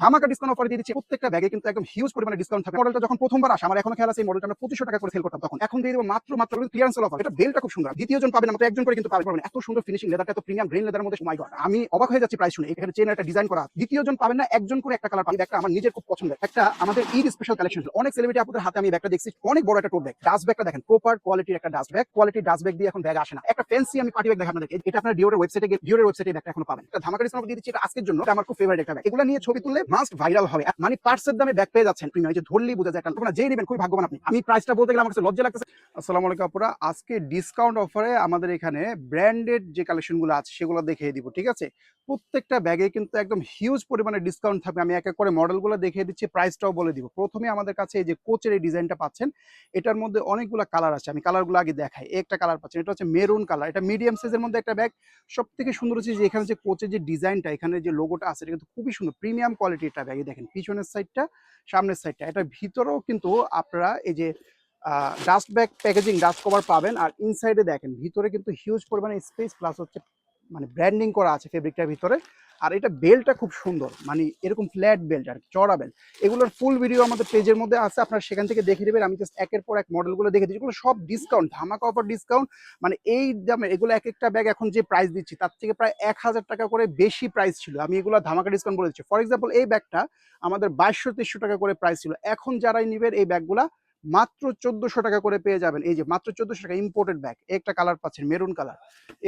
ধামাকা discount offer দিয়ে দিচ্ছি। প্রত্যেকটা ব্যাগে কিন্তু একদম হিউজ পরিমাণে ডিসকাউন্ট থাকে। মডেলটা যখন প্রথমবার আসে, আমার এখনো খেয়াল আছে, এই মডেলটা আমরা 2500 টাকা করে সেল করতাম তখন। এখন দিয়ে দেব মাত্র ক্লিয়ারেন্স অফার। এটা বেলটা খুব সুন্দর। দ্বিতীয় জন পাবেন, মাত্র একজন করে কিন্তু পাবেন। এত সুন্দর ফিনিশিং, লেদারটা এত প্রিমিয়াম গ্রেন লেদারের মধ্যে, মাই গড, আমি অবাক হয়ে যাচ্ছি প্রাইস শুনে। এখানে চেন একটা ডিজাইন করা। দ্বিতীয় জন পাবেন না, একজন করে একটা কালার পাবেন। একটা আমার নিজের খুব পছন্দের, একটা আমাদের ঈদ স্পেশাল কালেকশন। অনেক সেলিব্রিটি আপনাদের হাতে আমি ব্যাগটা দেখছি, অনেক বড় একটা টোট ব্যাগ। ডাস্ট ব্যাগটা দেখেন, প্রপার কোয়ালিটির একটা ডাস্ট ব্যাগ। কোয়ালিটির ডাস্ট ব্যাগ দিয়ে এখন ব্যাগ আসে না। একটা ফ্যান্সি আমি পার্টি ব্যাগ দেখাবো আপনাদেরকে। এটা আপনার ডিওরের ওয়েবসাইটে গিয়ে ডিওরের ওয়েবসাইটে ব্যাগটা এখন পাবেন। এটা ধামাকা ডিসকাউন্ট দিয়ে দিচ্ছি। এটা আজকের জন্য আমার খুব ফেভারিট একটা ব্যাগ। এগুলো নিয়ে ছবি তুললে মাস্ট ভাইরাল হবে। মানে পার্সের দামে ব্যাগ পেয়ে যাচ্ছেন। প্রিমিয়াম, যে ধরলেই বোঝা যায় একটা, আপনারা যেই নেবেন খুবই ভাগ্যবান আপনি। আমি প্রাইসটা বলতে গেলে আমার কাছে লজ্জা লাগতেছে। আসসালামু আলাইকুম আপুরা, আজকে ডিসকাউন্ট অফারে আমাদের এখানে ব্র্যান্ডেড যে কালেকশনগুলো আছে সেগুলো দেখিয়ে দিব, ঠিক আছে? প্রত্যেকটা ব্যাগে কিন্তু একদম হিউজ পরিমাণে ডিসকাউন্ট থাকবে। আমি এক এক করে মডেলগুলো দেখিয়ে দিচ্ছি, প্রাইসটাও বলে দিব। প্রথমে আমাদের কাছে এই যে কোচের এই ডিজাইনটা পাচ্ছেন, এটার মধ্যে অনেকগুলো কালার আছে। আমি কালারগুলো আগে দেখাই। একটা কালার পাচ্ছেন, এটা হচ্ছে মেরুন কালার। এটা মিডিয়াম সাইজের মধ্যে একটা ব্যাগ। সব থেকে সুন্দর হচ্ছে যে এখানে যে কোচের যে ডিজাইনটা, এখানে যে লোগোটা আছে, এটা কিন্তু খুবই সুন্দর, প্রিমিয়াম কোয়ালিটির একটা ব্যাগ। দেখেন পিছনের সাইডটা, সামনের সাইডটা, এটার ভিতরেও কিন্তু আপনারা এই যে dust bag packaging, dust cover পাবেন। আর ইনসাইডে দেখেন ভিতরে কিন্তু হিউজ পরিমাণে স্পেস, প্লাস হচ্ছে মানে ব্র্যান্ডিং করা আছে ফেব্রিকটার ভিতরে। আর এটা বেল্টটা খুব সুন্দর, মানে এরকম ফ্ল্যাট বেল্ট আর চড়া বেল্ট। এগুলোর ফুল ভিডিও আমাদের পেজের মধ্যে আছে, আপনারা সেখান থেকে দেখে নেবেন। আমি জাস্ট একের পর এক মডেলগুলো দেখে দিচ্ছি। এগুলো সব ডিসকাউন্ট, ধামাকা অফার ডিসকাউন্ট। মানে এই দামে এগুলো এক একটা ব্যাগ এখন যে প্রাইস দিচ্ছি তার থেকে প্রায় 1000 টাকা করে বেশি প্রাইস ছিল। আমি এগুলো ধামাকা ডিসকাউন্ট বলে দিচ্ছি। ফর এক্সাম্পল, এই ব্যাগটা আমাদের 2200-2300 টাকা করে প্রাইস ছিল। এখন যারাই নেবেন এই ব্যাগগুলা মাত্র 1400 টাকা করে পেয়ে যাবেন। এই যে মাত্র 1400 টাকা, ইম্পোর্টেড ব্যাগ। একটা কালার পাচ্ছেন মেরুন কালার।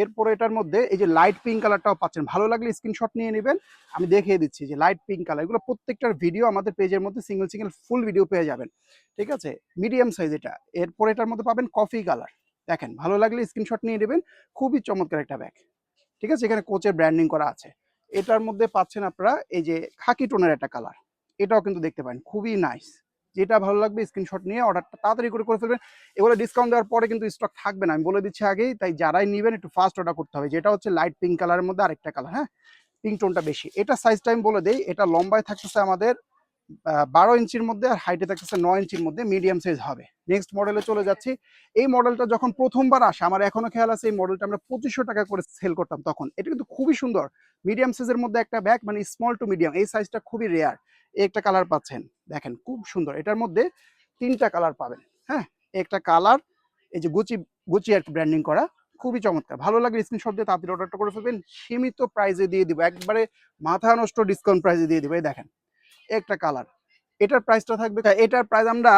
এরপরে এটার মধ্যে এই যে লাইট পিঙ্ক কালারটাও পাচ্ছেন। ভালো লাগলে স্ক্রিনশট নিয়ে নেবেন, আমি দেখিয়ে দিচ্ছি যে লাইট পিঙ্ক কালার। এগুলো প্রত্যেকটার ভিডিও আমাদের পেজের মধ্যে সিঙ্গেল সিঙ্গেল ফুল ভিডিও পেয়ে যাবেন, ঠিক আছে? মিডিয়াম সাইজ এটা। এরপরে এটার মধ্যে পাবেন কফি কালার। দেখেন, ভালো লাগলে স্ক্রিনশট নিয়ে নেবেন। খুবই চমৎকার একটা ব্যাগ, ঠিক আছে? এখানে কোচের ব্র্যান্ডিং করা আছে। এটার মধ্যে পাচ্ছেন আপনারা এই যে খাকি টোনের একটা কালার। এটাও কিন্তু দেখতে পারেন, খুবই নাইস। যেটা ভালো লাগবে স্ক্রিনশট নিয়ে অর্ডারটা তাড়াতাড়ি করে ফেলবেন। এগুলো ডিসকাউন্ট দেওয়ার পরে কিন্তু স্টক থাকবে না, আমি বলে দিচ্ছি আগেই। তাই যারাই নেবেন একটু ফাস্ট অর্ডার করতে হবে। যেটা হচ্ছে লাইট পিঙ্ক কালারের মধ্যে আরেকটা কালার, হ্যাঁ, পিঙ্ক টোনটা বেশি। এটা সাইজটা আমি বলে দেই, এটা লম্বায় থাকতেছে আমাদের 12 ইঞ্চির মধ্যে, আর হাইটে থাকতেছে 9 ইঞ্চির মধ্যে, মিডিয়াম সাইজ হবে। নেক্সট মডেলে চলে যাচ্ছি। এই মডেলটা যখন প্রথমবার আসে, আমার এখনো খেয়াল আছে, এই মডেলটা আমরা 2500 টাকা করে সেল করতাম তখন। এটা কিন্তু খুবই সুন্দর, মিডিয়াম সাইজের মধ্যে একটা ব্যাগ, মানে স্মল টু মিডিয়াম। এই সাইজটা খুবই রেয়ার। একটা কালার পাচ্ছেন, দেখেন খুব সুন্দর। এটার মধ্যে 3টা কালার পাবেন, হ্যাঁ। একটা কালার এই যে গুচি গুচি আর ব্র্যান্ডিং করা, খুবই চমৎকার। ভালো লাগলে স্ক্রিনশট দিয়ে তাড়াতাড়ি অর্ডারটা করে ফেলবেন। সীমিত প্রাইসে দিয়ে দিব, একবারে মাথা নষ্ট ডিসকাউন্ট প্রাইসে দিয়ে দিব। এই দেখেন একটা কালার। এটার প্রাইসটা থাকবে, এটার প্রাইস আমরা,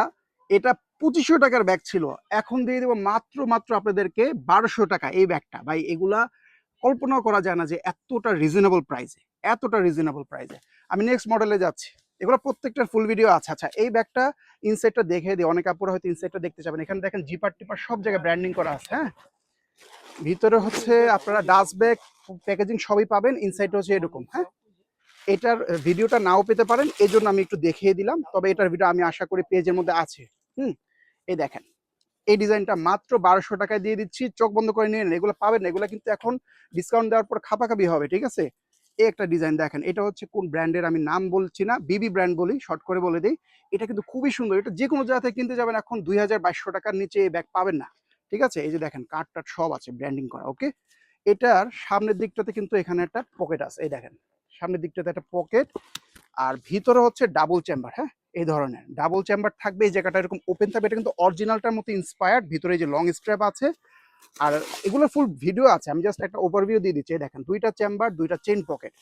এটা 2500 টাকার ব্যাগ ছিল, এখন দিয়ে দেবো মাত্র আপনাদেরকে 1200 টাকা। এই ব্যাগটা ভাই, এগুলা কল্পনাও করা যায় না যে এতটা রিজনেবল প্রাইসে, এতটা রিজনেবল প্রাইসে। আমি নেক্সট মডেলে যাচ্ছি। এগুলো প্রত্যেকটার ফুল ভিডিও আছে। আচ্ছা, এই ব্যাগটা ইনসাইডটা দেখে দিই, অনেক আপুরা হয়তো ইনসাইডটা দেখতে চাবেন। এখানে দেখেন জিপার টিপার সব জায়গায় ব্র্যান্ডিং করা আছে, হ্যাঁ। ভিতরে হচ্ছে আপনারা ডাস্ট ব্যাগ প্যাকেজিং সবই পাবেন। ইনসাইডটা হচ্ছে এরকম, হ্যাঁ। এটার ভিডিওটা নাও পেতে পারেন, এই জন্য আমি একটু দেখিয়ে দিলাম। তবে এটার ভিডিও আমি আশা করি পেজের মধ্যে আছে। এই দেখেন, এই ডিজাইনটা মাত্র 1200 টাকায় দিয়ে দিচ্ছি। চোখ বন্ধ করে নিয়ে নেন, এগুলো পাবেন না। এগুলো কিন্তু এখন ডিসকাউন্ট দেওয়ার পর খাপাখাপি হবে, ঠিক আছে? এই একটা ডিজাইন দেখেন, এটা হচ্ছে কোন ব্র্যান্ডের আমি নাম বলছি না, বিবি ব্র্যান্ড বলি, শর্ট করে বলে দিই। এটা কিন্তু খুবই সুন্দর। এটা যে কোনো জায়গা থেকে কিনতে যাবেন এখন 2200 টাকার নিচে এই ব্যাগ পাবেন না, ঠিক আছে? এই যে দেখেন কার্ড টার্ড সব আছে ব্র্যান্ডিং করা, ওকে। এটার সামনের দিকটাতে কিন্তু এখানে একটা পকেট আছে, এই দেখেন সামনের দিকটাতে একটা পকেট। আর ভিতরে হচ্ছে ডাবল চেম্বার, হ্যাঁ। এই ধরনের ডাবল চেম্বার থাকবে। এই জায়গাটা এরকম ওপেন থাকবে। এটা কিন্তু অরিজিনালটার মতো ইন্সপায়ার্ড। ভিতরে যে লং স্ট্র্যাপ আছে, আর এগুলো ফুল ভিডিও আছে। আমি জাস্ট একটা ওভারভিউ দিয়ে দিচ্ছি। দেখেন 2টা চেম্বার, 2টা চেইন পকেট,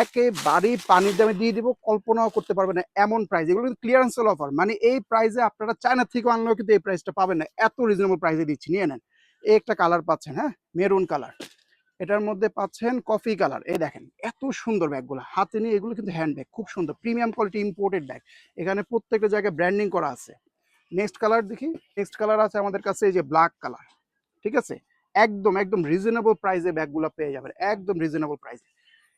একেবারেই পানির দামে দিয়ে দিব। কল্পনাও করতে পারবেন না এমন প্রাইস। এগুলো কিন্তু ক্লিয়ারেন্স অফার, মানে এই প্রাইসে আপনারা চায়না থেকে আনলেও কিন্তু এই প্রাইসটা পাবেন না। এত রিজনেবল প্রাইসে দিচ্ছি, নিয়ে নেন। এই একটা কালার পাচ্ছেন, হ্যাঁ, মেরুন কালার। এটার মধ্যে পাচ্ছেন কফি কালার। এই দেখেন এত সুন্দর ব্যাগগুলো, হাতে নিয়ে, এগুলো কিন্তু হ্যান্ড ব্যাগ, খুব সুন্দর প্রিমিয়াম কোয়ালিটি ইম্পোর্টেড ব্যাগ। এখানে প্রত্যেকটা জায়গায় ব্র্যান্ডিং করা আছে। নেক্সট কালার দেখি। নেক্সট কালার আছে আমাদের কাছে এই যে ব্ল্যাক কালার, ঠিক আছে? একদম একদম রিজনেবল প্রাইসে ব্যাগগুলো পেয়ে যাবেন, একদম রিজনেবল প্রাইসে।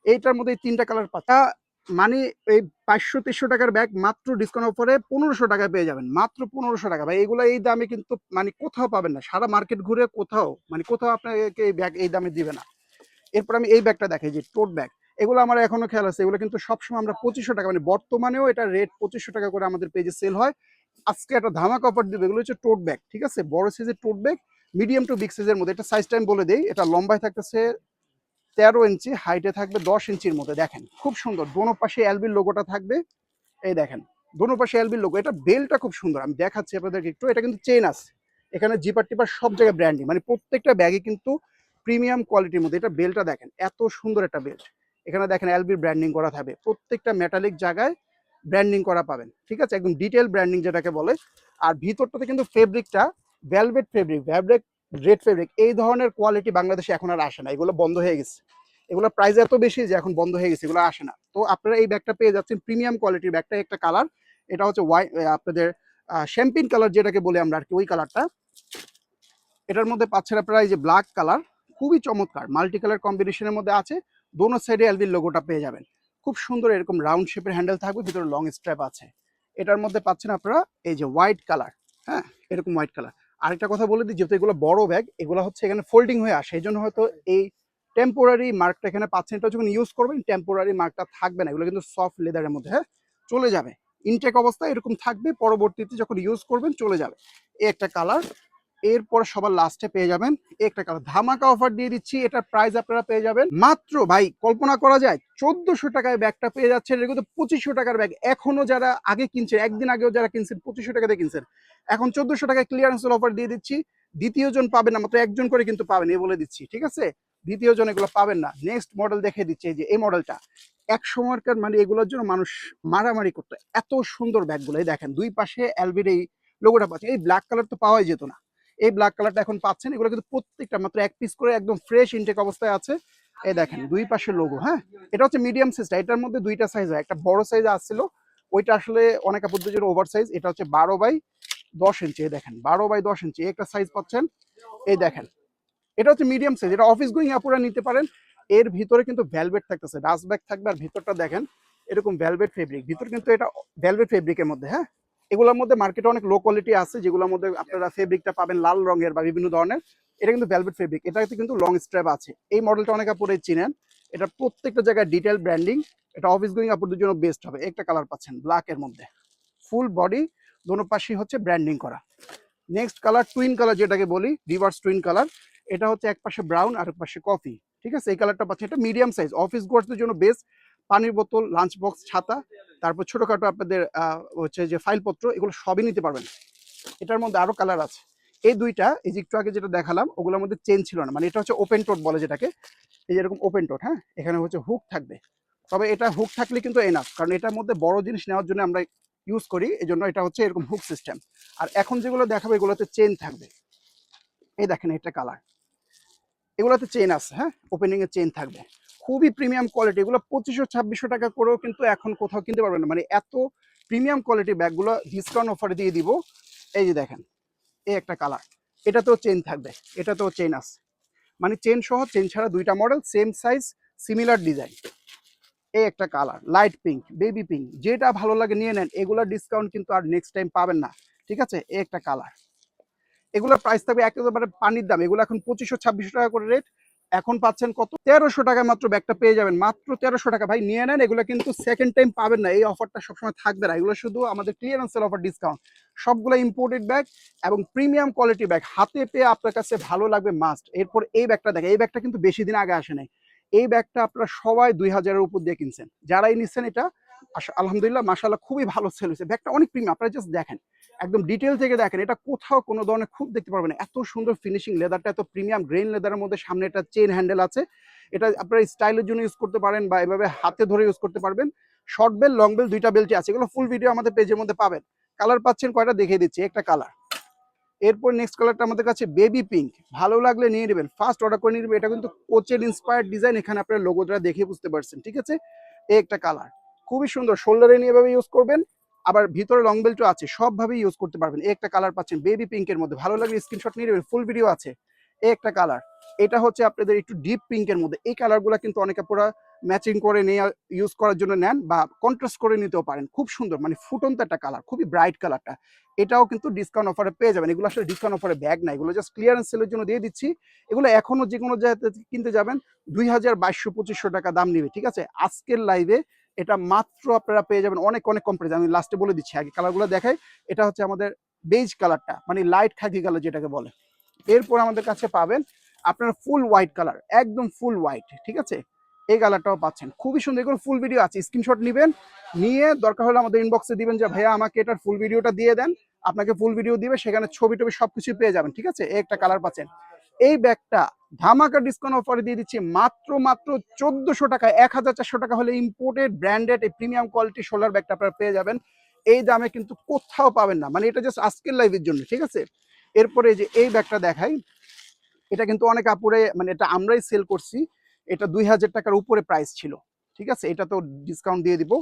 এইটার মধ্যে 3টা কালার পাচ্ছেন, মানে এই 500-300 টাকার ব্যাগ মাত্র ডিসকাউন্ট অফারে 1500 টাকায় পেয়ে যাবেন, মাত্র 1500 টাকা। ভাই এগুলো এই দামে কিন্তু মানে কোথাও পাবেন না, সারা মার্কেট ঘুরে কোথাও, মানে কোথাও আপনাকে এই ব্যাগ এই দামে দিবে না। এরপর আমি এই ব্যাগটা দেখাই, যে টোট ব্যাগ। এগুলো আমার এখনো খেয়াল আছে, এগুলো কিন্তু সবসময় আমরা 2500 টাকা, মানে বর্তমানেও এটা রেট 2500 টাকা করে আমাদের পেজে সেল হয়। আজকে একটা ধামাকা অফার দিবে। এগুলো হচ্ছে টোট ব্যাগ, ঠিক আছে? বড় সাইজের টোট ব্যাগ, মিডিয়াম টু বিগ সাইজের মধ্যে। এটা সাইজটা আমি বলে দিই, এটা লম্বায় থাকতেছে 13 ইঞ্চি, হাইটে থাকবে 10 ইঞ্চির মধ্যে। দেখেন খুব সুন্দর, দোনো পাশে এলবির লোগোটা থাকবে। এই দেখেন দোনো পাশে এলবির লোগো। এটা বেলটা খুব সুন্দর, আমি দেখাচ্ছি আপনাদেরকে একটু। এটা কিন্তু চেন আছে, এখানে জিপার টিপার সব জায়গায় ব্র্যান্ডিং, মানে প্রত্যেকটা ব্যাগে কিন্তু প্রিমিয়াম কোয়ালিটির মধ্যে। এটা বেলটা দেখেন এত সুন্দর একটা বেল্ট। এখানে দেখেন এলবির ব্র্যান্ডিং করা থাকবে, প্রত্যেকটা মেটালিক জায়গায় ব্র্যান্ডিং করা পাবেন, ঠিক আছে, একদম ডিটেল ব্র্যান্ডিং যেটাকে বলে। আর ভিতরটাতে কিন্তু ফেব্রিকটা ভেলভেট ফেব্রিক, ভ্যাবরেক রেড ফেব্রিক, এই ধরনের কোয়ালিটি বাংলাদেশে এখন আর আসে না, এগুলো বন্ধ হয়ে গেছে। এগুলো প্রাইস এত বেশি যে এখন বন্ধ হয়ে গেছে, এগুলো আসে না। তো আপনারা এই ব্যাগটা পেয়ে যাচ্ছেন প্রিমিয়াম কোয়ালিটির ব্যাগটা। একটা কালার, এটা হচ্ছে আপনাদের শ্যাম্পিন কালার যেটাকে বলে আমরা আর কি, ওই কালারটা। এটার মধ্যে পাচ্ছেন আপনারা এই যে ব্ল্যাক কালার, খুবই চমৎকার মাল্টি কালার কম্বিনেশনের মধ্যে আছে। দোনো সাইডে এলবির লোগোটা পেয়ে যাবেন। খুব সুন্দর এরকম রাউন্ড শেপের হ্যান্ডেল থাকবে, ভিতরে লং স্ট্র্যাপ আছে। এটার মধ্যে পাচ্ছেন আপনারা এই যে হোয়াইট কালার, হ্যাঁ এরকম হোয়াইট কালার। আরেকটা কথা বলে দিই, যেহেতু এগুলো বড় ব্যাগ, এগুলো হচ্ছে এখানে ফোল্ডিং হয়ে আসে, এই জন্য হয়তো এই টেম্পোরারি মার্কটা এখানে পাচ্ছেন। এটা যখন ইউজ করবেন টেম্পোরারি মার্কটা থাকবে না, এগুলো কিন্তু সফট লেদারের মধ্যে, হ্যাঁ চলে যাবে। ইনটেক অবস্থায় এরকম থাকবে, পরবর্তীতে যখন ইউজ করবেন চলে যাবে। এই একটা কালার। এরপর সবার লাস্টে পেয়ে যাবেন একটা কালার, ধামাকা অফার দিয়ে দিচ্ছি। এটার প্রাইস আপনারা পেয়ে যাবেন মাত্র, ভাই কল্পনা করা যায়, 1400 টাকায় ব্যাগটা পেয়ে যাচ্ছেন। এটা কিন্তু 2500 টাকার ব্যাগ। এখনো যারা আগে কিনছেন, একদিন আগেও যারা কিনছেন 2500 টাকাতে কিনছেন, এখন 1400 টাকায় ক্লিয়ারেন্স অফার দিয়ে দিচ্ছি। দ্বিতীয় জন পাবেন না, মাত্র একজন করে কিন্তু পাবেন, এই বলে দিচ্ছি, ঠিক আছে। দ্বিতীয় জন এগুলো পাবেন না। নেক্সট মডেল দেখে দিচ্ছি, এই যে এই মডেলটা। এক সময়কার মানে এগুলোর জন্য মানুষ মারামারি করতো, এত সুন্দর ব্যাগগুলো। এই দেখেন দুই পাশে এলবির এই লোগোটা পাচ্ছে। এই ব্ল্যাক কালার তো পাওয়াই যেত না, এই ব্ল্যাক কালারটা এখন পাচ্ছেন। এগুলো কিন্তু প্রত্যেকটা মাত্র এক পিস করে একদম ফ্রেশ ইনটেক অবস্থায় আছে। এই দেখেন দুই পাশে লোগো, হ্যাঁ এটা হচ্ছে মিডিয়াম সাইজটা। এটার মধ্যে দুইটা সাইজ হয়, একটা বড় সাইজ আসছিল, ওইটা আসলে অনেক আপুদের জন্য ওভার সাইজ। এটা হচ্ছে 12 বাই 10 ইঞ্চি। এই দেখেন 12 বাই 10 ইঞ্চি একটা সাইজ পাচ্ছেন। এই দেখেন এটা হচ্ছে মিডিয়াম সাইজ, এটা অফিস গোয়িং আপুরা নিতে পারেন। এর ভিতরে কিন্তু ভেলভেট থাকতেছে, ডাস্ট ব্যাগ থাকবে। আর ভিতরটা দেখেন এরকম ভেলভেট ফেব্রিক, ভিতর কিন্তু এটা ভেলভেট ফেব্রিকের মধ্যে, হ্যাঁ। এগুলোর মধ্যে মার্কেটে অনেক লো কোয়ালিটি আছে, যেগুলোর মধ্যে আপনারা ফেব্রিকটা পাবেন লাল রঙের বা বিভিন্ন ধরনের। এটা কিন্তু ভেলভেট ফেব্রিক, এটাতে কিন্তু লং স্ট্র্যাপ আছে। এই মডেলটা অনেক আপুরে চিনেন, এটা প্রত্যেকটা জায়গায় ডিটেল ব্র্যান্ডিং। এটা অফিস গোয়িং আপুদের জন্য বেস্ট হবে। একটা কালার পাচ্ছেন ব্ল্যাক এর মধ্যে, ফুল বডি, দোনো পাশেই হচ্ছে ব্র্যান্ডিং করা। নেক্সট কালার টুইন কালার যেটাকে বলি, রিভার্স টুইন কালার। এটা হচ্ছে এক পাশে ব্রাউন আর এক পাশে কফি, ঠিক আছে। এই কালারটা পাচ্ছেন, এটা মিডিয়াম সাইজ, অফিস গোয়ার্সদের জন্য বেস্ট। পানির বোতল, লাঞ্চ বক্স, ছাতা, তারপর ছোটখাটো আপনাদের হচ্ছে যে ফাইলপত্র, এগুলো সবই নিতে পারবেন। এটার মধ্যে আরো কালার আছে। এই দুইটা, এই যে একটু আগে যেটা দেখালাম ওগুলোর মধ্যে চেন ছিল না, মানে এটা হচ্ছে ওপেন টোট বলে যেটাকে। এই যেরকম ওপেন টোট, হ্যাঁ এখানে হচ্ছে হুক থাকবে। তবে এটা হুক থাকলে কিন্তু এনাফ, কারণ এটার মধ্যে বড় জিনিস নেওয়ার জন্য আমরা ইউজ করি, এই জন্য এটা হচ্ছে এরকম হুক সিস্টেম। আর এখন যেগুলো দেখাবো এগুলোতে চেন থাকবে। এই দেখেন এটা কালার, এগুলোতে চেন আছে, হ্যাঁ ওপেনিং এর চেন থাকবে। খুবই প্রিমিয়াম কোয়ালিটি, এগুলো 2500-2600 টাকা করেও কিন্তু এখন কোথাও কিনতে পারবেন না, মানে এত প্রিমিয়াম কোয়ালিটি ব্যাগগুলো ডিসকাউন্ট অফারে দিয়ে দিব। এই যে দেখেন এই একটা কালার, এটাতেও চেন থাকবে, এটাতেও চেন আছে, মানে চেন সহ চেন ছাড়া দুইটা model, same size, similar design. এই একটা colour light pink, baby pink, যেটা ভালো লাগে নিয়ে নেন। এগুলোর ডিসকাউন্ট কিন্তু আর নেক্সট টাইম পাবেন না, ঠিক আছে। এই একটা কালার, এগুলোর প্রাইস থাকবে একেবারে পানির দাম। এগুলো এখন 2500-2600 টাকা করে রেট, এখন পাচ্ছেন কত, 1300 টাকায় মাত্র ব্যাগটা পেয়ে যাবেন, মাত্র 1300 টাকা। ভাই নিয়ে নেন, এগুলো কিন্তু সেকেন্ড টাইম পাবেন না, এই অফারটা সবসময় থাকবে না। এগুলো শুধু আমাদের ক্লিয়ারেন্স সেল অফার ডিসকাউন্ট। সবগুলো ইম্পোর্টেড ব্যাগ এবং প্রিমিয়াম কোয়ালিটি ব্যাগ, হাতে পেয়ে আপনার কাছে ভালো লাগবে মাস্ট। এরপর এই ব্যাগটা দেখেন, এই ব্যাগটা কিন্তু বেশি দিন আগে আসে নাই। এই ব্যাগটা আপনারা সবাই 2000-এর উপর দিয়ে কিনছেন, যারাই নিচ্ছেন এটা আলহামদুলিল্লাহ মাশাআল্লাহ খুবই ভালো সেল হয়েছে। ব্যাগটা অনেক প্রিমিয়াম, আপনারা জাস্ট দেখেন, একদম ডিটেল থেকে দেখেন, এটা কোথাও কোনো ধরনের খুব দেখতে পারবেন না। এত সুন্দর ফিনিশিং, লেদারটা এত প্রিমিয়াম গ্রেন লেদারের মধ্যে, সামনে একটা চেন হ্যান্ডেল আছে। এটা আপনারা স্টাইলের জন্য ইউজ করতে পারেন বা এভাবে হাতে ধরে ইউজ করতে পারবেন। শর্ট বেল, লং বেল দুইটা বেল্টই আছে, এগুলো ফুল ভিডিও আমাদের পেজের মধ্যে পাবেন। কালার পাচ্ছেন কয়টা দেখিয়ে দিচ্ছি, একটা কালার। এরপর নেক্সট কালারটা আমাদের কাছে বেবি পিঙ্ক, ভালো লাগলে নিয়ে নেবেন, ফার্স্ট অর্ডার করে নিয়ে নেবেন। এটা কিন্তু কোচের ইন্সপায়ার্ড ডিজাইন, এখানে আপনার লোগোটা দেখে বুঝতে পারছেন, ঠিক আছে। এই একটা কালার খুবই সুন্দর, শোল্ডারে নিয়ে এভাবে ইউজ করবেন, আবার ভিতরে লং বেল্টও আছে, সবভাবে ইউজ করতে পারবেন। এই একটা কালার পাচ্ছেন বেবি পিঙ্কের মধ্যে, ভালো লাগলে স্ক্রিনশট নিয়ে নেবেন, ফুল ভিডিও আছে। এই একটা কালার, এটা হচ্ছে আপনাদের একটু ডিপ পিঙ্কের মধ্যে। এই কালারগুলো কিন্তু অনেকে পুরো ম্যাচিং করে নিয়ে ইউজ করার জন্য নেন বা কন্ট্রাস্ট করে নিতেও পারেন, খুব সুন্দর, মানে ফুটন্ত একটা কালার, খুবই ব্রাইট কালারটা। এটাও কিন্তু ডিসকাউন্ট অফারে পেয়ে যাবেন। এগুলো আসলে ডিসকাউন্ট অফারে ব্যাগ না, এগুলো জাস্ট ক্লিয়ারেন্স সেলের জন্য দিয়ে দিচ্ছি। এগুলো এখনো যে কোনো জায়গাতে কিনতে যাবেন 2200-2500 টাকা দাম নিবে, ঠিক আছে। আজকের লাইভে এটা মাত্র আপনারা পেয়ে যাবেন অনেক অনেক কম প্রাইসে। আমি লাস্টে বলে দিচ্ছি, আগে কালারগুলো দেখাই। এটা হচ্ছে আমাদের বেজ কালারটা, মানে লাইট খাকি কালার যেটাকে বলে। এরপর আমাদের কাছে পাবেন আপনার ফুল হোয়াইট কালার, একদম ফুল হোয়াইট, ঠিক আছে। এই কালারটাও পাচ্ছেন, খুবই সুন্দর। এগুলো ফুল ভিডিও আছে, স্ক্রিনশট নেবেন, নিয়ে দরকার হলে আমাদের ইনবক্সে দিবেন যে ভাইয়া আমাকে এটার ফুল ভিডিওটা দিয়ে দেন, আপনাকে ফুল ভিডিও দিবে, সেখানে ছবি টবি সবকিছু পেয়ে যাবেন, ঠিক আছে। এই একটা কালার পাচ্ছেন। এই ব্যাগটা ধামাকা ডিসকাউন্ট অফারে দিয়ে দিচ্ছি মাত্র 1400 টাকায়। 1400 টাকা হলে ইম্পোর্টেড ব্র্যান্ডেড এই প্রিমিয়াম কোয়ালিটি শোল্ডার ব্যাগটা আপনারা পেয়ে যাবেন। এই দামে কিন্তু কোথাও পাবেন না, মানে এটা জাস্ট আজকের লাইভের জন্য, ঠিক আছে। এরপরে যে এই ব্যাগটা দেখাই, এটা কিন্তু অনেক আপুরে, মানে এটা আমরাই সেল করছি, এটা 2000 টাকার উপরে প্রাইস ছিল, ঠিক আছে। এটা তো ডিসকাউন্ট দিয়ে দিব।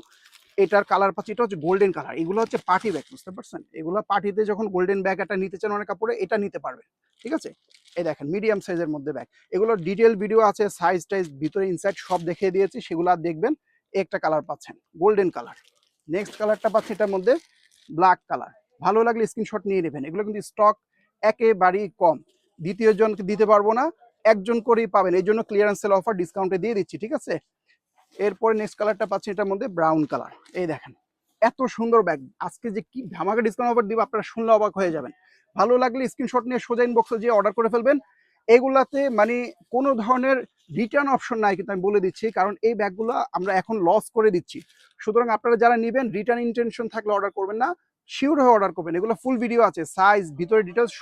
এটার কালার পাচ্ছি, এটা হচ্ছে গোল্ডেন কালার। এগুলো হচ্ছে পার্টি ব্যাগ, বুঝতে পারছেন। এগুলো পার্টিতে যখন গোল্ডেন ব্যাগ একটা নিতে চান অনেক কাপড়ে, এটা নিতে পারবে, ঠিক আছে। এই দেখেন মিডিয়াম সাইজের মধ্যে ব্যাগ, এগুলোর ডিটেল ভিডিও আছে, সাইজ টাইজ ভিতরে ইনসাইড সব দেখিয়ে দিয়েছি, সেগুলো আর দেখবেন। একটা কালার পাচ্ছেন গোল্ডেন কালার। নেক্সট কালারটা পাচ্ছি এটার মধ্যে ব্ল্যাক কালার। ভালো লাগলে স্ক্রিনশট নিয়ে নেবেন, এগুলো কিন্তু স্টক একেবারেই কম, দ্বিতীয় জনকে দিতে পারবো না, একজন করেই পাবেন, এই জন্য ক্লিয়ারেন্স সেল অফার ডিসকাউন্টে দিয়ে দিচ্ছি, ঠিক আছে। এরপরে নেক্সট কালারটা পাচ্ছি এটার মধ্যে ব্রাউন কালার। এই দেখেন এত সুন্দর ব্যাগ, আজকে যে কি ধামাকা ডিসকাউন্ট অফার দিব আপনারা শুনলে অবাক হয়ে যাবেন। ভালো লাগলে স্ক্রিনশট নিয়ে সোজা ইনবক্সে যেয়ে অর্ডার করে ফেলবেন। এগুলাতে মানে কোনো ধরনের রিটার্ন অপশন নাই, কিন্তু আমি বলে দিচ্ছি, কারণ এই ব্যাগগুলো আমরা এখন লস করে দিচ্ছি। সুতরাং আপনারা যারা নেবেন রিটার্ন ইন্টেনশন থাকলে অর্ডার করবেন না, শিওর হয়ে অর্ডার করবেন। এগুলো ফুল ভিডিও আছে, সাইজ ভিতরে ডিটেলস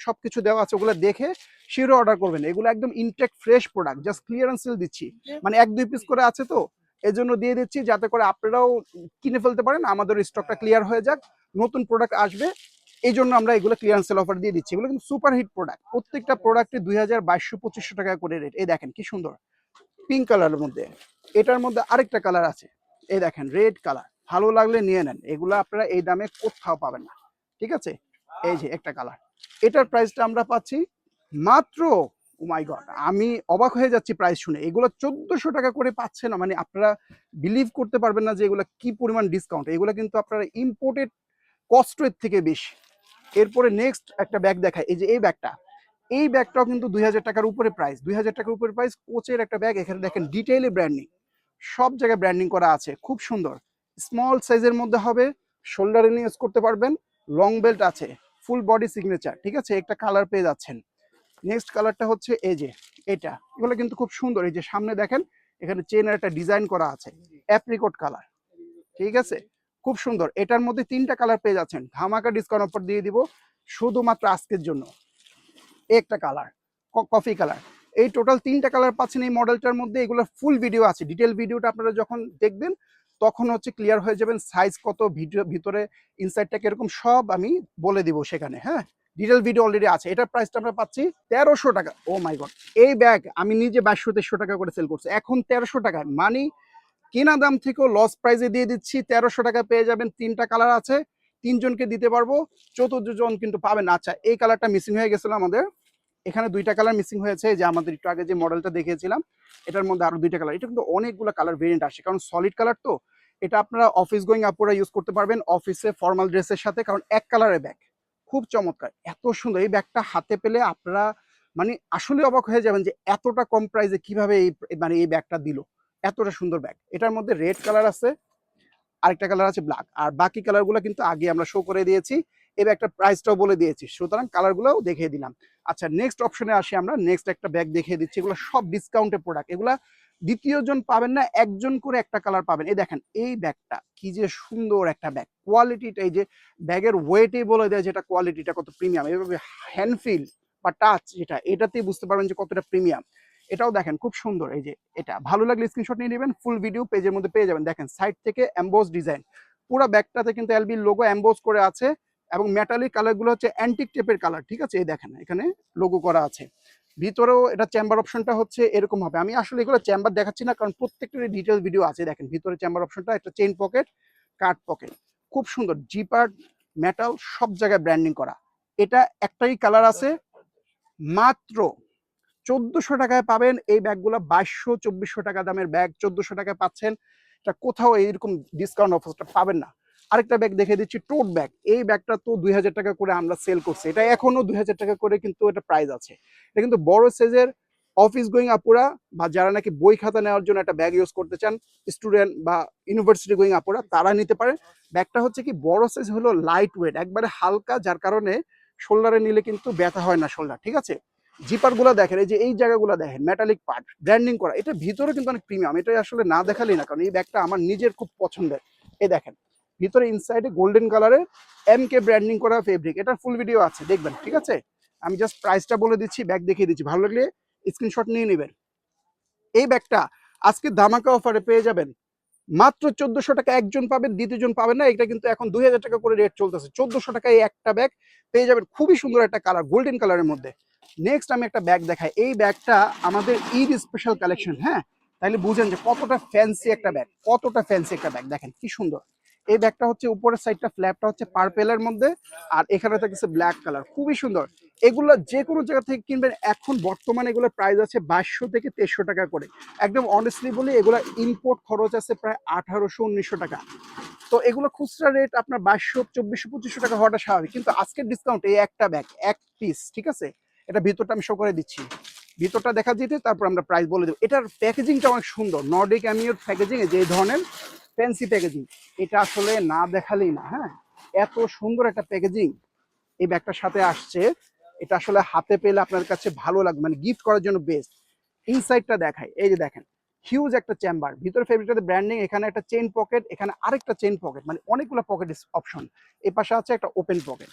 সবকিছু দেওয়া আছে, ওগুলো দেখে শিওর অর্ডার করবেন। এগুলো একদম intact fresh product, just clearance sale দিচ্ছি, মানে 1-2 পিস করে আছে তো এজন্য দিয়ে দিচ্ছি, যাতে করে আপনারাও কিনে ফেলতে পারেন, আমাদের স্টকটা ক্লিয়ার হয়ে যাক, নতুন প্রোডাক্ট আসবে, এই জন্য আমরা এগুলো ক্লিয়ারেন্স সেল অফার দিয়ে দিচ্ছি। এগুলো কিন্তু সুপার হিট প্রোডাক্ট, প্রত্যেকটা প্রোডাক্টে 2200-2500 টাকা করে রেট। এই দেখেন কি সুন্দর পিঙ্ক কালারের মধ্যে, এটার মধ্যে আরেকটা কালার আছে, এই দেখেন রেড কালার। ভালো লাগলে নিয়ে নেন, এগুলো আপনারা এই দামে কোথাও পাবেন না, ঠিক আছে। এই যে একটা কালার, এটার প্রাইসটা আমরা পাচ্ছি মাত্র, ও মাই গড, আমি অবাক হয়ে যাচ্ছি প্রাইস শুনে। এগুলো 1400 টাকা করে পাচ্ছে না, মানে আপনারা বিলিভ করতে পারবেন না যে এগুলো কি পরিমাণ ডিসকাউন্ট। এগুলো কিন্তু আপনারা ইম্পোর্টেড কস্টের থেকে বেশি। এরপরে নেক্সট একটা ব্যাগ দেখায়, এই যে এই ব্যাগটা, এই ব্যাগটাও কিন্তু 2000 টাকার উপরে প্রাইস, 2000 টাকার উপরে প্রাইস, কোচের একটা ব্যাগ। এখানে দেখেন ডিটেইলে ব্র্যান্ডিং, সব জায়গায় ব্র্যান্ডিং করা আছে, খুব সুন্দর। স্মল সাইজের মধ্যে হবে, শোল্ডারে নিয়ে ইউজ করতে পারবেন, লং বেল্ট আছে, ফুল বডি সিগনেচার, ঠিক আছে। একটা কালার পেয়ে যাচ্ছেন। নেক্সট কালারটা হচ্ছে এই যে এটা, এগুলো কিন্তু খুব সুন্দর। এই যে সামনে দেখেন এখানে চেনের একটা ডিজাইন করা আছে, অ্যাপ্রিকট কালার, ঠিক আছে, খুব সুন্দর। এটার মধ্যে 3টা কালার পেয়ে যাচ্ছেন, ধামাকা ডিসকাউন্ট অফার দিয়ে দিব শুধুমাত্র আজকের জন্য। একটা কালার কফি কালার, এই টোটাল 3টা কালার পাচ্ছেন এই মডেলটার মধ্যে। এগুলো ফুল ভিডিও আছে, ডিটেল ভিডিওটা আপনারা যখন দেখবেন তখন হচ্ছে ক্লিয়ার হয়ে যাবেন, সাইজ কত, ভিডিও ভিতরে ইনসাইডটা কিরকম সব আমি বলে দিব সেখানে, হ্যাঁ। ডিটেল ভিডিও অলরেডি আছে। এটার প্রাইসটা আমরা পাচ্ছি 1300 টাকা। ও মাই গড, এই ব্যাগ আমি নিজে 2200-2300 টাকা করে সেল করছি, এখন 1300 টাকায়, মানে কেনা দাম থেকেও লস প্রাইসে দিয়ে দিচ্ছি। 1300 টাকা পেয়ে যাবেন, 3টা কালার আছে, 3জনকে দিতে পারবো, চতুর্থ জন কিন্তু পাবেন না। আচ্ছা এই কালারটা মিসিং হয়ে গেছিল আমাদের, এখানে 2টা কালার মিসিং হয়েছে, যে আমাদের একটু আগে যে মডেলটা দেখিয়েছিলাম এটার মধ্যে আরো 2টা কালার। এটা কিন্তু অনেকগুলো কালার ভেরিয়েন্ট আসে, কারণ সলিড কালার তো। এটা আপনারা অফিস গোয়িং আপুরা ইউজ করতে পারবেন, অফিসে ফর্মাল ড্রেসের সাথে, কারণ এক কালারের ব্যাগ, খুব চমৎকার, এত সুন্দর। এই ব্যাগটা হাতে পেলে আপনারা মানে আসলে অবাক হয়ে যাবেন যে এতটা কম প্রাইসে কিভাবে এই মানে এই ব্যাগটা দিল, এতটা সুন্দর ব্যাগ। এটার মধ্যে রেড কালার আছে, আরেকটা কালার আছে ব্ল্যাক, আর বাকি কালারগুলো কিন্তু আগে আমরা শো করে দিয়েছি, এবার একটা প্রাইসটাও বলে দিয়েছি, সুতরাং কালারগুলোও দেখিয়ে দিলাম। আচ্ছা নেক্সট অপশনে আসি আমরা, নেক্সট একটা ব্যাগ দেখিয়ে দিচ্ছি। এগুলো সব ডিসকাউন্টের প্রোডাক্ট, এগুলা দ্বিতীয় জন পাবেন না, একজন করে একটা কালার পাবেন। এই দেখেন এই ব্যাগটা কি যে সুন্দর একটা ব্যাগ, কোয়ালিটিটা, এই যে ব্যাগের ওয়েটেই বলে দেয় যেটা কোয়ালিটিটা কত প্রিমিয়াম। এইভাবে হ্যান্ড ফিল বা টাচ যেটা, এটাতেই বুঝতে পারবেন যে কতটা প্রিমিয়াম। এটাও দেখেন খুব সুন্দর। এই যে এটা ভালো লাগলে স্ক্রিনশট নিয়ে নেবেন, ফুল ভিডিও পেজের মধ্যে পেয়ে যাবেন। দেখেন সাইড থেকে এমবোস ডিজাইন, পুরো ব্যাগটাতে কিন্তু এলবির লোগো এমবোস করে আছে, এবং মেটালিক কালারগুলো হচ্ছে অ্যান্টিক টেপের কালার, ঠিক আছে। এই দেখেন এখানে লোগো করা আছে। ভিতরেও এটা চেম্বার অপশনটা হচ্ছে এরকম হবে। আমি আসলে এগুলো চেম্বার দেখাচ্ছি না, কারণ প্রত্যেকটার ডিটেল ভিডিও আছে। দেখেন ভিতরে চেম্বার অপশনটা, একটা চেইন পকেট, কাট পকেট, খুব সুন্দর, জিপার, মেটাল সব জায়গায় ব্র্যান্ডিং করা। এটা একটাই কালার আছে, মাত্র 1400 টাকায় পাবেন এই ব্যাগগুলো। 2200-2400 টাকা দামের ব্যাগ 1400 টাকায় পাচ্ছেন, এটা কোথাও এইরকম ডিসকাউন্ট অফারটা পাবেন না। আরেকটা ব্যাগ দেখে দিচ্ছি, টোট ব্যাগ। এই ব্যাগটা তো 2000 টাকা করে আমরা সেল করছি, এটা এখনো 2000 টাকা করে কিন্তু এটা প্রাইস আছে। এটা কিন্তু বড় সাইজের অফিস গোয়িং আপুরা, বা যারা নাকি বই খাতা নেওয়ার জন্য একটা ব্যাগ ইউজ করতে চান, স্টুডেন্ট বা ইউনিভার্সিটি গোয়িং আপুরা, তারা নিতে পারে। ব্যাগটা হচ্ছে কি বড় সাইজ হলো লাইট ওয়েট, একবারে হালকা, যার কারণে শোল্ডারে নিলে কিন্তু ব্যথা হয় না শোল্ডার, ঠিক আছে। জিপার গুলা দেখেন, এই যে এই জায়গাগুলো দেখেন, মেটালিক পার্ট ব্র্যান্ডিং করা, এটা ভিতরে কিন্তু অনেক প্রিমিয়াম। এটা আসলে না দেখালেই না, কারণ এই ব্যাগটা আমার নিজের খুব পছন্দের। এই দেখেন ভিতরে ইনসাইডে গোল্ডেন কালারের MK ব্র্যান্ডিং করা ফেব্রিক, এটার ফুল ভিডিও আছে দেখবেন, ঠিক আছে? আমি জাস্ট প্রাইসটা বলে দিচ্ছি, ব্যাগ দেখিয়ে দিচ্ছি, ভালো লাগলে স্ক্রিনশট নিয়ে নেবেন। এই ব্যাগটা আজকে ধামাকা অফারে পেয়ে যাবেন মাত্র 1400 টাকা। একজন পাবেন, দ্বিতীয়জন পাবেন না। এটা কিন্তু এখন 2000 টাকা করে রেট চলতেছে। 1400 টাকায় একটা ব্যাগ পেয়ে যাবেন, খুবই সুন্দর একটা কালার, গোল্ডেন কালারের মধ্যে। নেক্সট আমি একটা ব্যাগ দেখাই। এই ব্যাগটা আমাদের ঈদ স্পেশাল কালেকশন, হ্যাঁ? তাহলে বুঝেন যে কতটা ফ্যান্সি একটা ব্যাগ, কতটা ফ্যান্সি একটা ব্যাগ। দেখেন কি সুন্দর। এই ব্যাগটা হচ্ছে উপরের সাইডটা ফ্ল্যাপটা হচ্ছে পার্পেলের মধ্যে, আর এখানে থাকছে ব্ল্যাক কালার, খুবই সুন্দর। এগুলো যে কোনো জায়গা থেকে কিনবেন, এখন বর্তমানে এগুলোর প্রাইস আছে 2200 থেকে 2300 টাকা করে। একদম অনেস্টলি বলি, এগুলো ইম্পোর্ট খরচ আছে প্রায় 1800-1900 টাকা। তো এগুলো খুচরা রেট আপনার 2200, 2400, 2500 টাকা হওয়াটা স্বাভাবিক, কিন্তু আজকের ডিসকাউন্ট এই একটা ব্যাগ এক পিস, ঠিক আছে? এটা ভিতরটা আমি শো করে দিচ্ছি, ভিতরটা দেখা যেতে, তারপর আমরা প্রাইস বলে দেবো। এটার প্যাকেজিংটা অনেক সুন্দর, নর্ডিক অ্যামিওর প্যাকেজিং, যে এই ধরনের ফ্যান্সি প্যাকেজিং, এটা আসলে না দেখালেই না। হ্যাঁ, এত সুন্দর একটা প্যাকেজিং এই ব্যাগটার সাথে আসছে, এটা আসলে হাতে পেলে আপনার কাছে ভালো লাগবে, মানে গিফট করার জন্য বেস্ট। ইনসাইডটা দেখাই, এই যে দেখেন হিউজ একটা চেম্বার, ভিতরে ফেব্রিকটাতে ব্র্যান্ডিং, এখানে একটা চেইন পকেট, এখানে আরেকটা চেইন পকেট, মানে অনেকগুলো পকেট অপশন। এই পাশে আছে একটা ওপেন পকেট।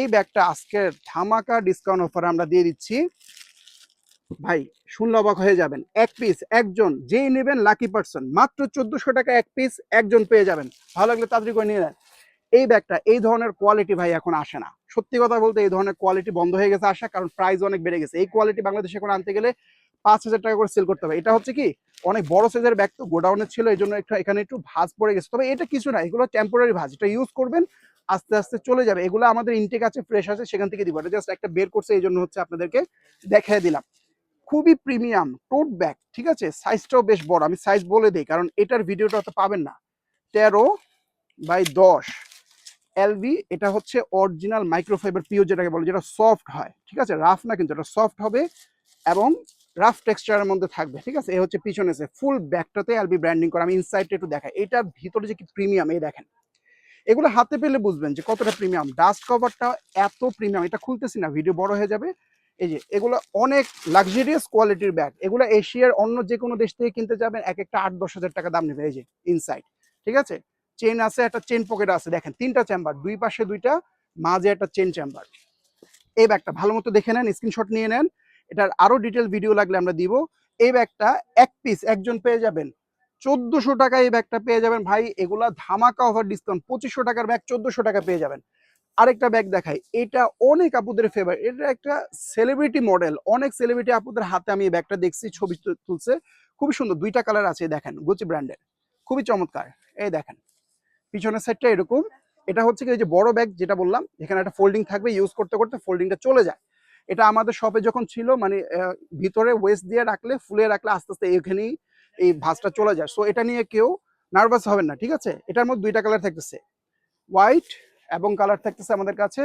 এই ব্যাগটা আজকের ধামাকা ডিসকাউন্ট অফারে আমরা দিয়ে দিচ্ছি ভাই, শুনলে অবাক হয়ে যাবেন। এক পিস একজন যেই নেবেন লাকি পার্সন, মাত্র 1400 টাকা এক পিস একজন পেয়ে যাবেন। ভালো লাগলে তাড়াতাড়ি করে নিয়ে নেন। এই ব্যাগটা এই ধরনের কোয়ালিটি ভাই এখন আসে না, সত্যি কথা বলতে এই ধরনের কোয়ালিটি বন্ধ হয়ে গেছে আসা, কারণ প্রাইস অনেক বেড়ে গেছে। এই কোয়ালিটি বাংলাদেশে এখন আনতে গেলে 5000 টাকা করে সেল করতে হবে। এটা হচ্ছে কি অনেক বড় সাইজের ব্যাগ, তো গোডাউনে ছিল, এই জন্য একটু এখানে একটু ভাঁজ পড়ে গেছে। তবে এটা কিছু না, এগুলো টেম্পোরারি ভাঁজ, এটা ইউজ করবেন, আস্তে আস্তে চলে যাবে। এগুলো আমাদের ইনটেক আছে, ফ্রেশ আছে, সেখান থেকে দিব। এটা জাস্ট একটা বের করছে, এই জন্য হচ্ছে আপনাদেরকে দেখিয়ে দিলাম। খুবই প্রিমিয়াম টোট ব্যাগ, ঠিক আছে? সাইজটাও বেশ বড়, আমি সাইজ বলে দিই কারণ এটার ভিডিওটা তো পাবেন না। 13x10 এলভি, এটা হচ্ছে অরিজিনাল মাইক্রোফাইবার পিও যেটাকে বলে, যেটা সফট হয়, ঠিক আছে? রাফ না, কিন্তু এটা সফট হবে এবং রাফ টেক্সচারের মধ্যে থাকবে, ঠিক আছে? এই হচ্ছে পিছনে ফুল ব্যাগটাতে এলবি ব্র্যান্ডিং করা। আমি ইনসাইডটা একটু দেখাই, এটার ভিতরে যে কি প্রিমিয়াম, এই দেখেন। এগুলো হাতে পেলে বুঝবেন যে কতটা প্রিমিয়াম। ডাস্ট কভারটা এত প্রিমিয়াম, এটা খুলতেছি না, ভিডিও বড় হয়ে যাবে। এই যে এগুলো অনেক লাক্সারিয়াস কোয়ালিটির ব্যাগ, এগুলো এশিয়ার অন্য যে কোনো দেশ থেকে কিনতে যাবেন এক একটা 8-10 হাজার টাকা দাম নেবে। এই যে ইনসাইড, ঠিক আছে? চেন আছে, একটা চেন পকেট আছে, দেখেন তিনটা চেম্বার, দুই পাশে দুইটা, মাঝে একটা চেন চেম্বার। এই ব্যাগটা ভালো মতো দেখে নেন, স্ক্রিনশট নিয়ে নেন, এটার আরো ডিটেল ভিডিও লাগলে আমরা দিব। এই ব্যাগটা এক পিস একজন পেয়ে যাবেন 1400 টাকা। এই ব্যাগটা পেয়ে যাবেন ভাই, এগুলা ধামাকা অফার ডিসকাউন্ট, 2500 টাকার ব্যাগ 1400 টাকা পেয়ে যাবেন। আরেকটা ব্যাগ দেখাই, এটা অনেক আপুদের ফেভার, এটা একটা সেলিব্রিটি মডেল, অনেক সেলিব্রিটি আপুদের হাতে আমি এই ব্যাগটা দেখছি, ছবি তুলছে, খুবই সুন্দর, দুইটা কালার আছে, দেখেন গুচি ব্র্যান্ডের, খুবই চমৎকার। এই দেখেন পিছনের সাইডটা এরকম। এটা হচ্ছে কি এই যে বড় ব্যাগ যেটা বললাম, এখানে একটা ফোল্ডিং থাকবে, ইউজ করতে করতে ফোল্ডিংটা চলে যায়। এটা আমাদের শপে যখন ছিল, মানে ভিতরে ওয়েস্ট দিয়ে রাখলে, ফুলে রাখলে আস্তে আস্তে এখানেই এই ভাঁজটা চলে যায়। সো এটা নিয়ে কেউ নার্ভাস হবেন না, ঠিক আছে? এটার মধ্যে দুইটা কালার থাকতেছে, হোয়াইট এবং কালার থাকতেছে আমাদের কাছে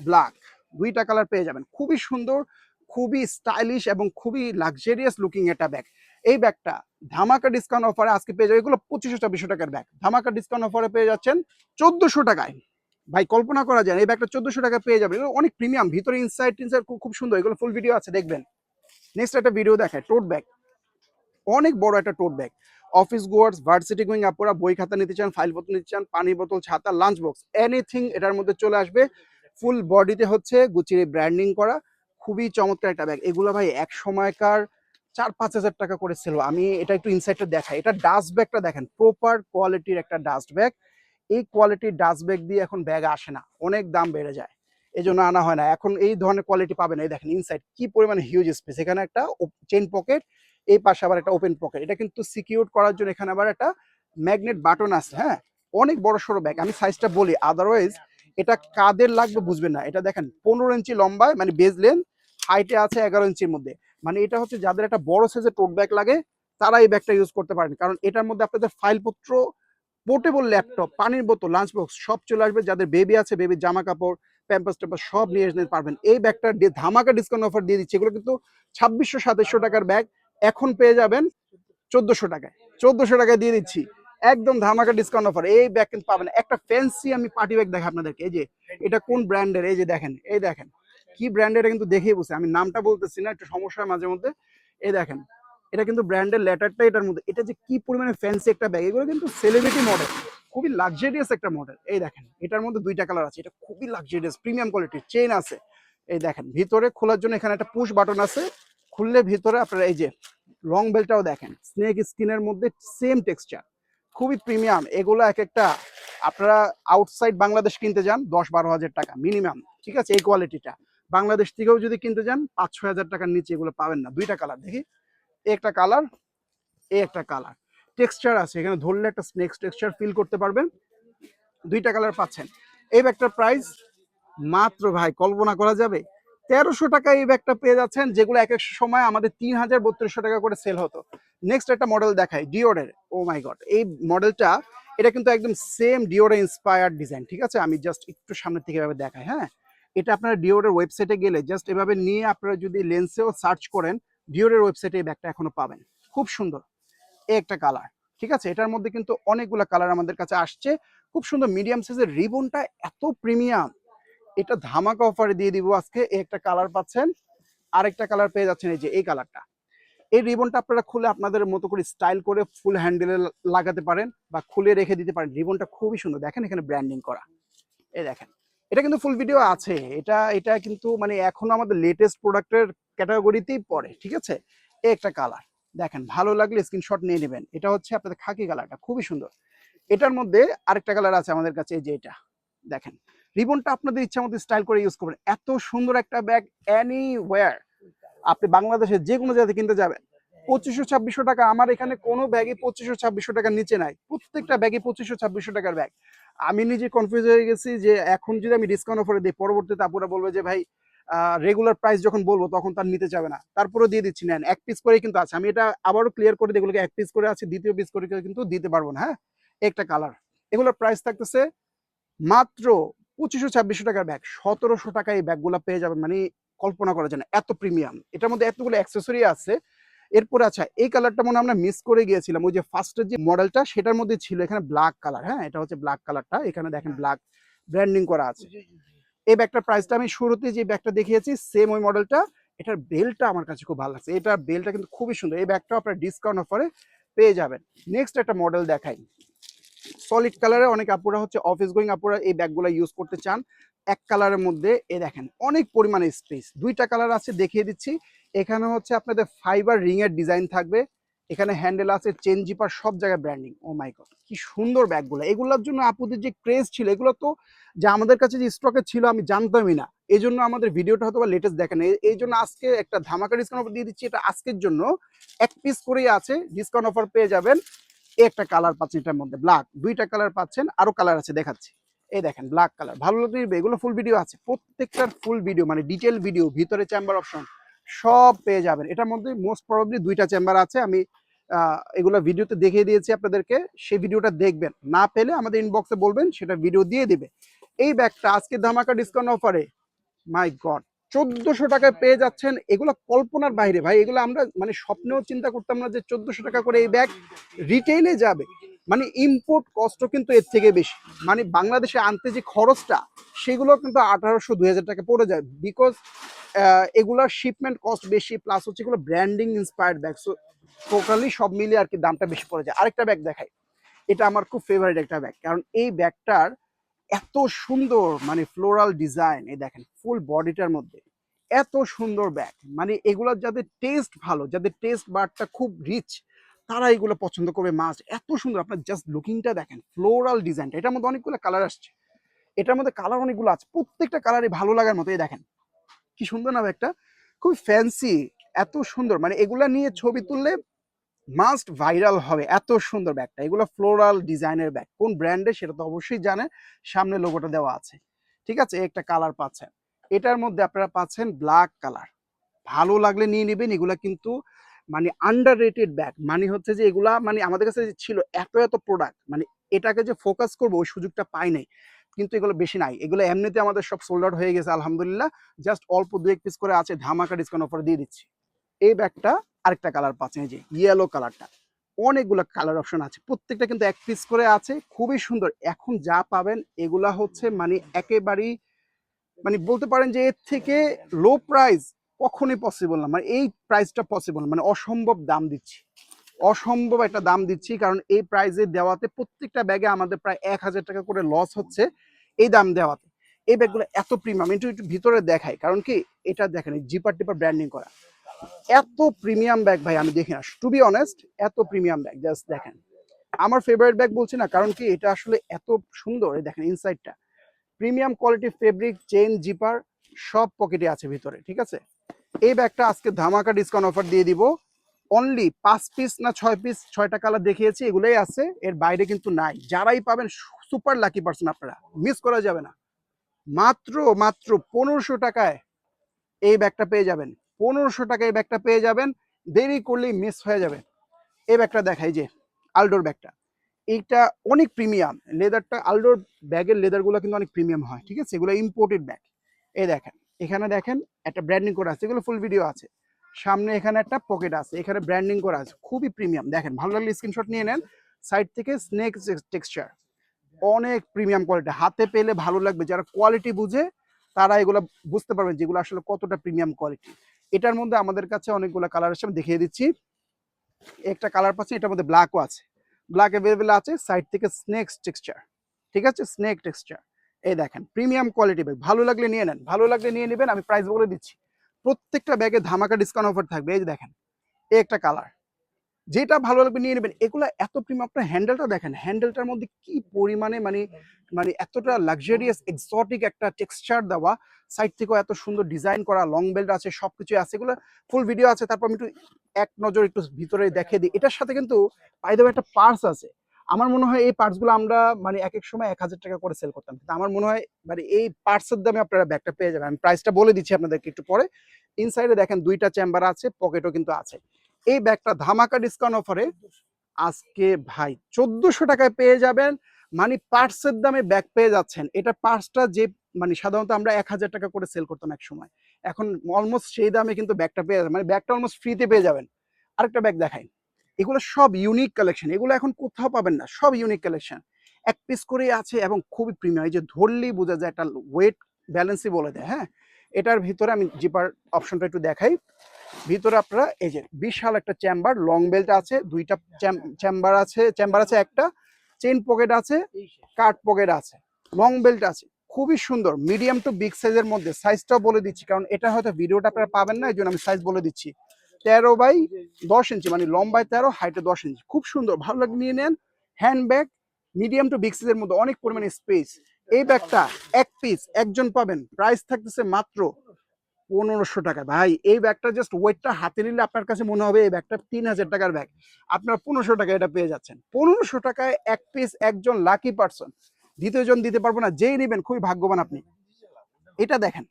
ব্ল্যাক, দুইটা কালার পেয়ে যাবেন। খুবই সুন্দর, খুবই স্টাইলিশ এবং খুবই লাক্সারিয়াস লুকিং একটা ব্যাগ। এই ব্যাগটা ধামাকা ডিসকাউন্ট অফারে আজকে পেয়ে যাবে, এগুলো 2500-2400 টাকার ব্যাগ, ধামাকা ডিসকাউন্ট অফারে পেয়ে যাচ্ছেন 1400 টাকায়। ভাই কল্পনা করা যায় এই ব্যাগটা 1400 টাকা পেয়ে যাবে, এগুলো অনেক প্রিমিয়াম, ভিতরে ইনসাইড টিনসাইড খুব সুন্দর, এগুলো ফুল ভিডিও আছে দেখবেন। নেক্সট একটা ভিডিও দেখায়, টোট ব্যাগ, অনেক বড় একটা টোট bag, office goers, varsity going আপুরা বই খাতা নিতে চান, ফাইল বোতল নিতে চান, পানি বোতল, ছাতা, লাঞ্চ বক্স, এনিথিং এটার মধ্যে চলে আসবে। ফুল বডিতে হচ্ছে গুচির ব্র্যান্ডিং করা, খুবই চমৎকার একটা ব্যাগ। এগুলো ভাই এক সময়কার 4-5 হাজার টাকা করে ছিল। আমি এটা একটু ইনসাইডটা দেখাই, এটা ডাস্ট ব্যাগটা দেখেন, প্রপার কোয়ালিটির একটা ডাস্ট ব্যাগ। এই কোয়ালিটির ডাস্ট ব্যাগ দিয়ে এখন ব্যাগ আসে না, অনেক দাম বেড়ে যায়, এই জন্য আনা হয় না। এখন এই ধরনের কোয়ালিটি পাবেন। এই দেখেন ইনসাইড কি পরিমাণে হিউজ স্পেস, এখানে একটা চেইন পকেট, এই পাশে আবার একটা ওপেন পকেট, এটা কিন্তু সিকিউর করার জন্য এখানে আবার একটা ম্যাগনেট বাটন আছে। হ্যাঁ, অনেক বড় সড়ো ব্যাগ, আমি সাইজটা বলি, আদারওয়াইজ এটা কাদের লাগবে বুঝবেন না। এটা দেখেন 15 ইঞ্চি লম্বায়, মানে বেজ লেন্থ, হাইটে আছে 11 ইঞ্চির মধ্যে, মানে এটা হচ্ছে যাদের একটা বড় সাইজের টোট ব্যাগ লাগে তারা এই ব্যাগটা ইউজ করতে পারেন, কারণ এটার মধ্যে আপনাদের ফাইলপত্র, পোর্টেবল ল্যাপটপ, পানির বোতল, লাঞ্চ বক্স সব চলে আসবে। যাদের বেবি আছে, বেবির জামা কাপড়, প্যাম্পাস ট্যাম্পাস সব নিয়ে যেতে পারবেন। এই ব্যাগটা ধামাকা ডিসকাউন্ট অফার দিয়ে দিচ্ছে, এগুলো কিন্তু 2600-2700 টাকার ব্যাগ এখন পেয়ে যাবেন 1400 টাকায়, 1400 টাকায় দিয়ে দিচ্ছি, একদম ধামাকা ডিসকাউন্ট অফার। এই ব্যাগ কিন্তু পাবেন। একটা ফ্যান্সি আমি পার্টি ব্যাগ দেখাই আপনাদেরকে, এই যে এটা কোন ব্র্যান্ডের, এই যে দেখেন, এই দেখেন কি ব্র্যান্ড এটা কিন্তু দেখেই বুঝছে, আমি নামটা বলতেছি না, একটু সমস্যা হয় মাঝে মধ্যে। এই দেখেন, এটা কিন্তু ব্র্যান্ডের লেটারটা এটার মধ্যে, এটা যে কি পরিমাণে ফ্যান্সি একটা ব্যাগ, এগুলো কিন্তু সেলিব্রিটি মডেল, খুবই লাক্সারিয়াস একটা মডেল। এই দেখেন, এটার মধ্যে দুইটা কালার আছে, এটা খুবই লাক্সারিয়াস প্রিমিয়াম কোয়ালিটির, চেইন আছে। এই দেখেন, ভিতরে খোলার জন্য এখানে একটা পুশ বাটন আছে, খুললে ভিতরে আপনারা এই যে লং বেলটাও দেখেন, স্নেক স্কিনের মধ্যে সেম টেক্সচার, খুবই প্রিমিয়াম। এগুলো এক একটা আপনারা আউটসাইড বাংলাদেশ কিনতে যান 10-12 হাজার টাকা মিনিমাম, ঠিক আছে? এই কোয়ালিটিটা বাংলাদেশ থেকেও যদি কিনতে যান 5-6 হাজার টাকার নিচে এগুলো পাবেন না। দুইটা কালার দেখি, একটা কালার, একটা কালার, টেক্সচার আছে এখানে, ধরলে একটা স্নেক টেক্সচার ফিল করতে পারবেন। দুইটা কালার পাচ্ছেন। এই ব্যাগটার প্রাইস মাত্র ভাই কল্পনা করা যাবে 1300 টাকা এই ব্যাগটা পেয়ে যাচ্ছেন, যেগুলো এক এক সময় আমাদের 3000-3200 টাকা করে সেল হতো। নেক্সট একটা মডেল দেখাই ডিওরের। ও মাই গড, এই মডেলটা, এটা কিন্তু একদম সেম ডিওরে ইন্সপায়ার্ড ডিজাইন, ঠিক আছে? আমি জাস্ট একটু সামনের থেকে এভাবে দেখাই। হ্যাঁ, এটা আপনারা ডিওরের ওয়েবসাইটে গেলে জাস্ট এভাবে নিয়ে আপনারা যদি লেন্সেও সার্চ করেন, ডিওরের ওয়েবসাইটে এই ব্যাগটা এখনো পাবেন। খুব সুন্দর একটা কালার, ঠিক আছে? এটার মধ্যে কিন্তু অনেকগুলো কালার আমাদের কাছে আসছে। খুব সুন্দর মিডিয়াম সাইজের, রিবনটা এত প্রিমিয়াম, এটা ধামাকা অফারে দিয়ে দিব আজকে। একটা কালার পাচ্ছেন, আরেকটা কালার পেয়ে যাচ্ছেন এই যে এই কালারটা। এই রিবনটা আপনারা খুলে আপনাদের মতো করে স্টাইল করে ফুল হ্যান্ডেলে লাগাতে পারেন বা খুলে রেখে দিতে পারেন। রিবনটা খুবই সুন্দর, দেখেন এখানে ব্র্যান্ডিং করা। এই দেখেন, এটা কিন্তু ফুল ভিডিও আছে, এটা এটা কিন্তু মানে এখনো আমাদের লেটেস্ট প্রোডাক্টের ক্যাটাগরিতেই পড়ে, ঠিক আছে? এই একটা কালার দেখেন, ভালো লাগলে স্ক্রিনশট নিয়ে নেবেন। এটা হচ্ছে আপনাদের খাকি কালারটা, খুবই সুন্দর। এটার মধ্যে আরেকটা কালার আছে আমাদের কাছে, এই যে এটা দেখেন। রিবনটা আপনাদের ইচ্ছা মতো স্টাইল করে ইউজ করবেন। এত সুন্দর একটা ব্যাগ, এনিওয়্যার আপনি বাংলাদেশের যে কোনো জায়গায় কিনতে যাবেন 2500-2600 টাকা। আমার এখানে কোনো ব্যাগে 2500-2600 টাকার নিচে নাই, প্রত্যেকটা ব্যাগে 2500-2600 টাকার ব্যাগ। আমি নিজে কনফিউজ হয়ে গেছি যে এখন যদি আমি ডিসকাউন্ট অফারে দিই, পরবর্তীতে আপুরা বলবে যে ভাই রেগুলার প্রাইস যখন বলবো তখন তার নিতে যাবে না। তারপরেও দিয়ে দিচ্ছি, নেন, এক পিস করেই কিন্তু আছে। আমি এটা আবারও ক্লিয়ার করে দিই, এগুলোকে এক পিস করে আছে, দ্বিতীয় পিস করে কিন্তু দিতে পারবো না। হ্যাঁ, একটা কালার, এগুলোর প্রাইস থাকতেছে মাত্র 2500-2600 টাকার ব্যাগ। 1700 টাকায় এই ব্যাগগুলো পেয়ে যাবেন, মানে কল্পনা করা যায় না, এত প্রিমিয়াম। এটার মধ্যে এতগুলো অ্যাক্সেসরি আছে। এরপরে আচ্ছা, এই কালারটা মনে আমরা মিস করে গিয়েছিলাম, ওই যে ফার্স্টের যে মডেলটা সেটার মধ্যে ছিল এখানে ব্ল্যাক কালার। হ্যাঁ, এটা হচ্ছে ব্ল্যাক কালারটা, এখানে দেখেন ব্ল্যাক ব্র্যান্ডিং করা আছে। এই ব্যাগটার প্রাইসটা আমি শুরুতে যে ব্যাগটা দেখিয়েছি সেম ওই মডেলটা। এটার বেলটা আমার কাছে খুব ভালো লাগছে, এটার বেলটা কিন্তু খুবই সুন্দর। এই ব্যাগটা আপনার ডিসকাউন্ট অফারে পেয়ে যাবেন। নেক্সট একটা মডেল দেখাই, সলিড কালারে। অনেক আপুরা হচ্ছে অফিস গোয়িং আপুরা এই ব্যাগগুলো ইউজ করতে চান। এক কালারের মধ্যে এ দেখেন অনেক পরিমাণে স্পেস, দুইটা কালার আছে দেখিয়ে দিচ্ছি। এখানে হচ্ছে আপনাদের ফাইবার রিং এর ডিজাইন থাকবে, এখানে হ্যান্ডেল আছে, চেন জিপার, সব জায়গায় ব্র্যান্ডিং। ও মাই গড, কি সুন্দর ব্যাগগুলো! এগুলোর জন্য আপুদের যে ক্রেজ ছিল, এগুলো তো যে আমাদের কাছে যে স্টকে ছিল আমি জানতামই না। এই জন্য আমাদের ভিডিওটা হয়তো বা লেটেস্ট দেখেন, এই জন্য আজকে একটা ধামাকা ডিসকাউন্ট অফার দিয়ে দিচ্ছি। এটা আজকের জন্য এক পিস করেই আছে, ডিসকাউন্ট অফার পেয়ে যাবেন। একটা কালার পাচ্ছেন, এটার মধ্যে ব্ল্যাক, দুইটা কালার পাচ্ছেন, আরো কালার আছে দেখাচ্ছি। এই দেখেন ব্ল্যাক কালার, ভালো লাগবে। এগুলো ফুল ভিডিও আছে, প্রত্যেকটার ফুল ভিডিও মানে ডিটেল ভিডিও, ভিতরে চেম্বার অপশন সব পেয়ে যাবেন। এটার মধ্যে মোস্ট প্রবাবলি দুইটা চেম্বার আছে, আমি এগুলো ভিডিওতে দেখিয়ে দিয়েছি আপনাদেরকে, সেই ভিডিওটা দেখবেন। না পেলে আমাদের ইনবক্সে বলবেন, সেটা ভিডিও দিয়ে দিবে। এই ব্যাগটা আজকে ধামাকা ডিসকাউন্ট অফারে, মাই গড, 1400 টাকায় পেয়ে যাচ্ছেন। এগুলো কল্পনার বাইরে ভাই, এগুলো আমরা মানে স্বপ্নেও চিন্তা করতাম না যে 1400 টাকা করে এই ব্যাগ রিটেইলে যাবে। মানে ইম্পোর্ট কস্টও কিন্তু এর থেকে বেশি, মানে বাংলাদেশে আনতে যে খরচটা সেগুলো কিন্তু 1800-2000 টাকা পড়ে যায়, বিকজ এগুলার শিপমেন্ট কস্ট বেশি, প্লাস হচ্ছে এগুলো branding inspired bag. So totally সব মিলিয়ে আর কি দামটা বেশি পড়ে যায়। আরেকটা ব্যাগ দেখাই, এটা আমার খুব ফেভারিট একটা ব্যাগ, কারণ এই ব্যাগটার এত সুন্দর মানে ফ্লোরাল ডিজাইন। এই দেখেন ফুল বডিটার মধ্যে এত সুন্দর ব্যাগ, মানে এগুলো যাদের টেস্ট ভালো, যাদের টেস্ট বারটা খুব রিচ, তারা এগুলো পছন্দ করবে মাস্ট। এত সুন্দর, আপনার জাস্ট লুকিংটা দেখেন, ফ্লোরাল ডিজাইনটা। এটার মধ্যে অনেকগুলো কালার আসছে, এটার মধ্যে কালার অনেকগুলো আছে, প্রত্যেকটা কালারই ভালো লাগার মতো। এই দেখেন কি সুন্দর না ব্যাগটা, খুব ফ্যান্সি, এত সুন্দর, মানে এগুলা নিয়ে ছবি তুললে মাস্ট ভাইরাল হবে, এত সুন্দর ব্যাগটা। এগুলো ফ্লোরাল ডিজাইনের ব্যাগ, কোন ব্র্যান্ডের সেটা তো অবশ্যই জানে, সামনে লোগোটা দেওয়া আছে, ঠিক আছে? একটা কালার পাচ্ছেন, এটার মধ্যে আপনারা পাচ্ছেন ব্ল্যাক কালার। ভালো লাগলে নিয়ে নেবেন, এগুলা কিন্তু মানে আন্ডার রেটেড ব্যাগ, মানে হচ্ছে যে এগুলা মানে আমাদের কাছে যে ছিল এত এত প্রোডাক্ট, মানে এটাকে যে ফোকাস করবো ওই সুযোগটা পাই নাই, কিন্তু এগুলো বেশি নাই। এগুলো এমনিতে আমাদের সব সোল্ড আউট হয়ে গেছে আলহামদুলিল্লাহ, জাস্ট অল্প দু এক পিস করে আছে, ধামাকা ডিসকাউন্ট অফার দিয়ে দিচ্ছি। এই ব্যাগটা আরেকটা কালার পাচ্ছেন, এই যে ইয়েলো কালারটা। অনেকগুলো কালার অপশন আছে, প্রত্যেকটা কিন্তু এক পিস করে আছে, খুবই সুন্দর। এখন যা পাবেন এগুলা হচ্ছে মানে একেবারেই মানে বলতে পারেন যে এর থেকে লো প্রাইস কখনোই পসিবল না, মানে এই প্রাইসটা পসিবল না, মানে অসম্ভব দাম দিচ্ছি, অসম্ভব একটা দাম দিচ্ছি। কারণ এই প্রাইসে দেওয়াতে প্রত্যেকটা ব্যাগে আমাদের প্রায় 1,000 টাকা করে লস হচ্ছে এই দাম দেওয়াতে। এই ব্যাগগুলো এত প্রিমিয়াম, একটু একটু ভিতরে দেখাই, কারণ কি এটা দেখেন জিপার টিপার ব্র্যান্ডিং করা, এত প্রিমিয়াম ব্যাগ ভাই আমি দেখি না, টু বি অনেস্ট। এত প্রিমিয়াম ব্যাগ জাস্ট দেখেন, আমার ফেভারিট ব্যাগ বলছি না, কারণ কি এটা আসলে এত সুন্দর। এই দেখেন ইনসাইডটা premium quality fabric, chain, zipper সব পকেটে আছে ভিতরে, ঠিক আছে। এই ব্যাগটা আজকে ধামাকা ডিসকাউন্ট অফার দিয়ে দিব, অনলি 5 পিস না 6 পিস, 6টা কালার দেখিয়েছি, এগুলোই আছে, এর বাইরে কিন্তু নাই। যারাই পাবেন সুপার লাকি পার্সন, আপনারা মিস করা যাবে না। মাত্র মাত্র 1500 টাকায় এই ব্যাগটা পেয়ে যাবেন, 1500 টাকায় এই ব্যাগটা পেয়ে যাবেন, দেরি করলেই মিস হয়ে যাবে। এই ব্যাগটা দেখাই, যে আলডোর ব্যাগটা, এইটা অনেক প্রিমিয়াম লেদারটা, আলডোর ব্যাগের লেদারগুলো কিন্তু অনেক প্রিমিয়াম হয়, ঠিক আছে, এগুলো ইম্পোর্টেড ব্যাগ। এই দেখেন এখানে দেখেন একটা ব্র্যান্ডিং করা আছে, এগুলো ফুল ভিডিও আছে, সামনে এখানে একটা পকেট আছে, এখানে ব্র্যান্ডিং করা আছে, খুবই প্রিমিয়াম। দেখেন ভালো লাগলে স্ক্রিনশট নিয়ে নেন। সাইড থেকে স্নেক টেক্সচার, অনেক প্রিমিয়াম কোয়ালিটি, হাতে পেলে ভালো লাগবে, যারা কোয়ালিটি বুঝে তারা এগুলো বুঝতে পারবেন যেগুলো আসলে কতটা প্রিমিয়াম কোয়ালিটি। এটার মধ্যে আমাদের কাছে অনেকগুলো কালার আছে, আমি দেখিয়ে দিচ্ছি। একটা কালার পাচ্ছি, এটার মধ্যে ব্ল্যাকও আছে, ব্ল্যাক অ্যাভেলেবেল আছে, সাইড থেকে স্নেক টেক্সচার, ঠিক আছে, স্নেক টেক্সচার। এই দেখেন প্রিমিয়াম কোয়ালিটি ব্যাগ, ভালো লাগলে নিয়ে নেন, ভালো লাগলে নিয়ে নেবেন। আমি প্রাইস বলে দিচ্ছি, প্রত্যেকটা ব্যাগে ধামাকা ডিসকাউন্ট অফার থাকবে। এই যে দেখেন এই একটা কালার, যেটা ভালো লাগবে নিয়ে নেবেন। এগুলো এত প্রিমিয়াম, আপনার হ্যান্ডেলটা দেখেন, হ্যান্ডেলটার মধ্যে কি পরিমাণে মানে মানে এতটা লাক্সারিয়াস এক্সোটিক একটা টেক্সচার দেওয়া, সাইড থেকেও এত সুন্দর ডিজাইন করা, লং বেল্ট আছে, সবকিছু আছে, এগুলো ফুল ভিডিও আছে। তারপর আমি একটু এক নজর একটু ভিতরে দেখে দিই, এটার সাথে কিন্তু পাই দেওয়া একটা পার্স আছে। আমার মনে হয় এই পার্টসগুলো আমরা মানে এক এক সময় 1,000 টাকা করে সেল করতাম, কিন্তু আমার মনে হয় মানে এই পার্টসের দামে আপনারা ব্যাগটা পেয়ে যাবেন। আমি প্রাইসটা বলে দিচ্ছি আপনাদেরকে একটু পরে। ইনসাইডে দেখেন 2টা চেম্বার আছে, পকেটও কিন্তু আছে। এই ব্যাগটা ধামাকা ডিসকাউন্ট অফারে আজকে ভাই 1400 টাকায় পেয়ে যাবেন, মানে পার্টসের দামে ব্যাগ পেয়ে যাচ্ছেন। এটা পার্টসটা যে মানে সাধারণত আমরা 1,000 টাকা করে সেল করতাম এক সময়, এখন অলমোস্ট সেই দামে কিন্তু ব্যাগটা পেয়ে যাবেন, মানে ব্যাগটা অলমোস্ট ফ্রিতে পেয়ে যাবেন। আরেকটা ব্যাগ দেখাই, এগুলো সব ইউনিক কালেকশন, এগুলো এখন কোথাও পাবেন না, সব ইউনিক কালেকশন, এক পিস করেই আছে এবং খুবই প্রিমিয়াম। এই যে ধরলেই বোঝা যায়, একটা ওয়েট ব্যালেন্সই বলে দেয়। হ্যাঁ, এটার ভিতরে আমি জিপার অপশনটা একটু দেখাই। ভিতরে আপনারা এই যে বিশাল একটা চেম্বার, লং বেল্ট আছে, 2টা চেম্বার আছে একটা, চেইন পকেট আছে, কাট পকেট আছে, লং বেল্ট আছে, খুবই সুন্দর। মিডিয়াম টু বিগ সাইজের মধ্যে, সাইজটাও বলে দিচ্ছি কারণ এটা হয়তো ভিডিওটা আপনারা পাবেন না, এই জন্য আমি সাইজ বলে দিচ্ছি। 13x10 ইঞ্চি, মানে লম্বায় 13, হাইটে 10 ইঞ্চি, খুব সুন্দর, ভালো লাগে নিয়ে নেন। Hand bag, medium to big সাইজের মধ্যে, অনেক পরিমাণে স্পেস। এই ব্যাগটা এক পিস একজন পাবেন, প্রাইস থাকতেছে মাত্র 1500 টাকা। ভাই এই ব্যাগটা জাস্ট ওয়েটটা হাতে নিলে আপনার কাছে মনে হবে এই ব্যাগটা 3000 টাকার ব্যাগ, আপনার 1500 টাকা এটা পেয়ে যাচ্ছেন। 1500 টাকায় এক পিস, একজন লাকি পার্সন, দ্বিতীয়জন দিতে পারবো না, যেই নেবেন খুবই ভাগ্যবান আপনি। এটা দেখেন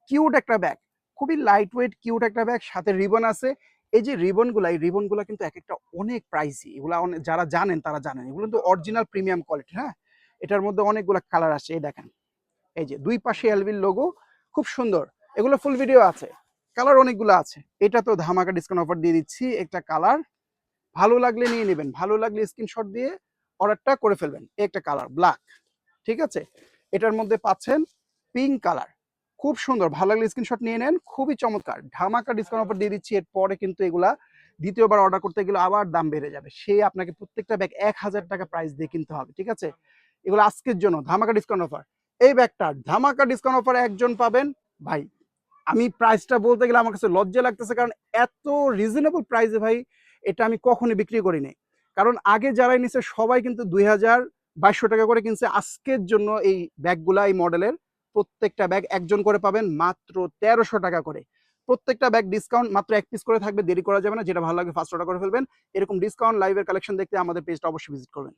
কিউট একটা ব্যাগ, খুবই লাইট ওয়েট কিউট একটা ব্যাগ, সাথে রিবন আছে। এই যে রিবনগুলো, এই রিবনগুলো কিন্তু এক একটা অনেক প্রাইসি, এগুলো যারা জানেন তারা জানেন, এগুলো কিন্তু অরিজিনাল প্রিমিয়াম কোয়ালিটি। হ্যাঁ, এটার মধ্যে অনেকগুলো কালার আছে, এই দেখেন, এই যে দুই পাশে এলবির লোগো, খুব সুন্দর। এগুলো ফুল ভিডিও আছে, কালার অনেকগুলো আছে। এটা তো ধামাকা ডিসকাউন্ট অফার দিয়ে দিচ্ছি, একটা কালার ভালো লাগলে নিয়ে নেবেন, ভালো লাগলে স্ক্রিনশট দিয়ে অর্ডারটা করে ফেলবেন। একটা কালার ব্ল্যাক, ঠিক আছে, এটার মধ্যে পাচ্ছেন পিঙ্ক কালার, খুব সুন্দর, ভালো লাগলে স্ক্রিনশট নিয়ে নেন, খুবই চমৎকার। ধামাকা ডিসকাউন্ট অফার দিয়ে দিচ্ছি, এরপরে কিন্তু এগুলা দ্বিতীয়বার অর্ডার করতে গেলে আবার দাম বেড়ে যাবে, সে আপনাকে প্রত্যেকটা ব্যাগ 1,000 টাকা প্রাইস দিয়ে কিনতে হবে, ঠিক আছে। এগুলো আজকের জন্য ধামাকা ডিসকাউন্ট অফার। এই ব্যাগটা ধামাকা ডিসকাউন্ট অফারে একজন পাবেন। ভাই আমি প্রাইসটা বলতে গেলে আমার কাছে লজ্জা লাগতেছে, কারণ এত রিজনেবল প্রাইসে ভাই এটা আমি কখনোই বিক্রি করিনি। কারণ আগে যারাই নিছে সবাই কিন্তু 2,200 টাকা করে কিনছে। আজকের জন্য এই ব্যাগগুলা, এই মডেলের প্রত্যেকটা ব্যাগ একজন করে পাবেন মাত্র 1300 টাকা করে। প্রত্যেকটা ব্যাগ ডিসকাউন্ট, মাত্র এক পিস করে থাকবে, দেরি করা যাবে না, যেটা ভালো লাগে ফার্স্ট অর্ডার করে ফেলবেন। এরকম ডিসকাউন্ট লাইভের কালেকশন দেখতে আমাদের পেজটা অবশ্যই ভিজিট করবেন।